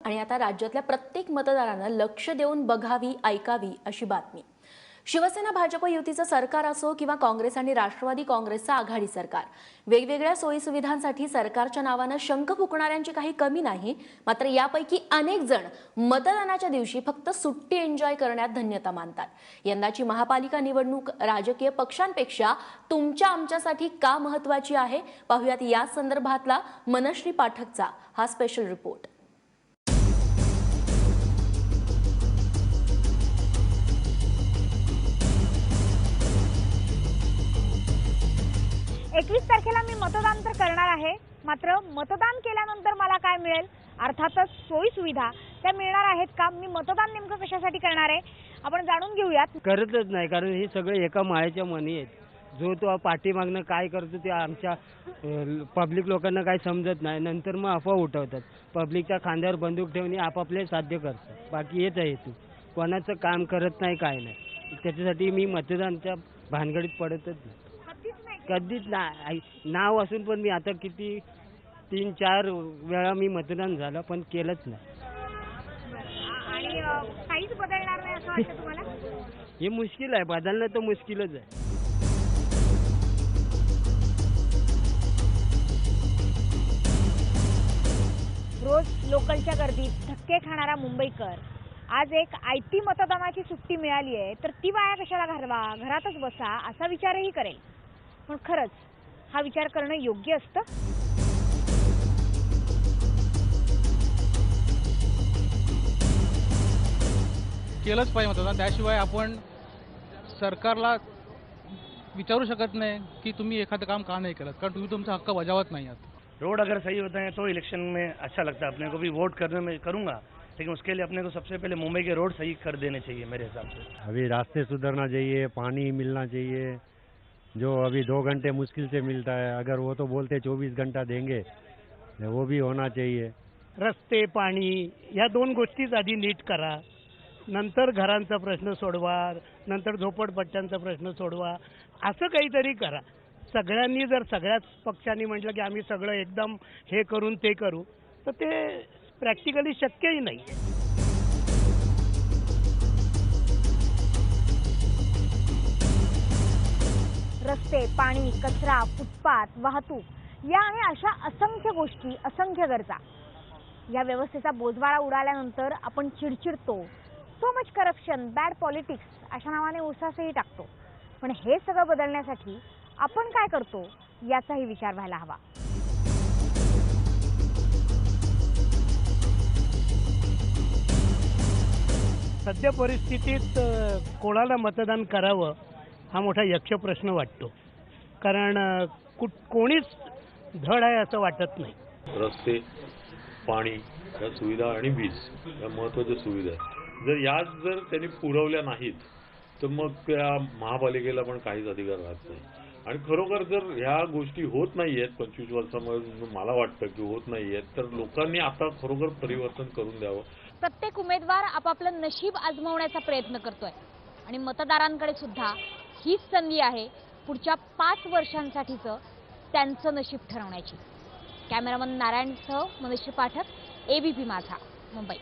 आणि आता राज्यातल्या प्रत्येक मतदारांना लक्ष देऊन बघावी, ऐकावी अशी बातमी। शिवसेना भाजप युतीचं सरकार असो किंवा काँग्रेस आणि राष्ट्रवादी काँग्रेसचं आघाडी सरकार, वेगवेगळ्या सोयीसुविधांसाठी सरकारच्या नावानं शंख फुंकणाऱ्यांची काही कमी नाही। मात्र यापैकी अनेक जण मतदानाच्या दिवशी फक्त सुट्टी एन्जॉय करण्यात धन्यता मानतात। यंदाची महापालिका निवडणूक राजकीय पक्षांपेक्षा तुमच्या आमच्यासाठी का महत्त्वाची आहे, पाहूयात या संदर्भातला मनश्री पाठकचा हा स्पेशल रिपोर्ट। 21 तारखेला मी मतदान तर करणार आहे, मात्र मतदान केल्यानंतर मला काय मिळेल, अर्थातच सोयी सुविधा त्या मिळणार आहेत का? मी मतदान नेमकं कशासाठी करणार आहे आपण जाणून घेऊयात। करतच नाही, कारण हे सगळे एका माळ्याच्या मनी आहेत। जो तो पाठीमागनं काय करतो ते आमच्या पब्लिक लोकांना काय समजत नाही। नंतर मग अफवा उठवतात, पब्लिकच्या खांद्यावर बंदूक ठेवून आपापले साध्य करतात। बाकी हेच आहे, तू कोणाचं काम करत नाही, काय नाही। त्याच्यासाठी मी मतदानच्या भानगडीत पडतच नाही, कधीच नाही। नाव असून पण मी आता किती 3-4 वेळा मी मतदान झालं पण केलंच नाही। आणि काहीच बदलणार नाही असं वाटतं तुम्हाला? हे मुश्किल आहे, बदलणं तर मुश्किलच आहे। रोज लोकलच्या गर्दीत धक्के खाणारा मुंबईकर आज एक आयती मतदानाची सुट्टी मिळाली आहे, तर ती वाया कशाला घालवा, घरातच बसा असा विचारही करेल। पण खरंच हा विचार करणं योग्य असतं? केलंच पाहिजे मतदान, त्याशिवाय आपण सरकारला विचारू शकत नाही की तुम्ही एखादं काम का नहीं केलं, कारण तुम्ही तुमचा हक्क बजावत नहीं आहात। रोड अगर सही होते हैं तो इलेक्शन में अच्छा लगता है। अपने को भी वोट करने में करूंगा, लेकिन उसके लिए अपने को सबसे पहले मुंबई के रोड सही कर देने चाहिए मेरे हिसाब से। अभी रास्ते सुधरना चाहिए, पानी मिलना चाहिए, जो अभी 2 घंटे मुश्किल से मिलता है, अगर वो तो बोलते 24 घंटा देंगे, वो भी होना चाहिए। रस्ते, पाणी या 2 गोष्टीच आधी नीट करा, नंतर घरांचा प्रश्न सोडवा, नंतर झोपडपट्ट्यांचा प्रश्न सोडवा, असं काहीतरी करा। सगळ्यांनी जर सगळ्याच पक्षांनी म्हटलं की आम्ही सगळं एकदम हे करून ते करू, तर ते प्रॅक्टिकली शक्यही नाही। रस्ते, पाणी, कचरा, फुटपाथ, वाहतूक या आणि अशा असंख्य गोष्टी, असंख्य गरजा, या व्यवस्थेचा बोजवारा उडाल्यानंतर आपण चिडचिडतो, so much corruption, bad politics अशा नावाने उसासही टाकतो। पण हे सगळं बदलण्यासाठी आपण काय करतो याचाही विचार व्हायला हवा। सध्या परिस्थितीत कोणाला मतदान करावं हा मोठा यक्ष प्रश्न वाटतो, कारण कोणीच धड आहे असं वाटत नाही। रस्ते, पाणी या सुविधा आणि वीज या महत्त्वाच्या सुविधा आहेत। जर त्यांनी पुरवल्या नाहीत तर मग त्या महापालिकेला पण काहीच अधिकार राहत नाही। आणि खरोखर जर ह्या गोष्टी होत नाहीयेत 25 वर्षांमध्ये, मला वाटतं की होत नाहीयेत, तर लोकांनी आता खरोखर परिवर्तन करून द्यावं। प्रत्येक उमेदवार आपापलं नशीब आजमावण्याचा प्रयत्न करतोय आणि मतदारांकडे सुद्धा हीच संधी आहे पुढच्या 5 वर्षांसाठीचं त्यांचं नशीब ठरवण्याची। कॅमेरामन नारायणसह मनश्री पाठक, एबीपी माझा, मुंबई।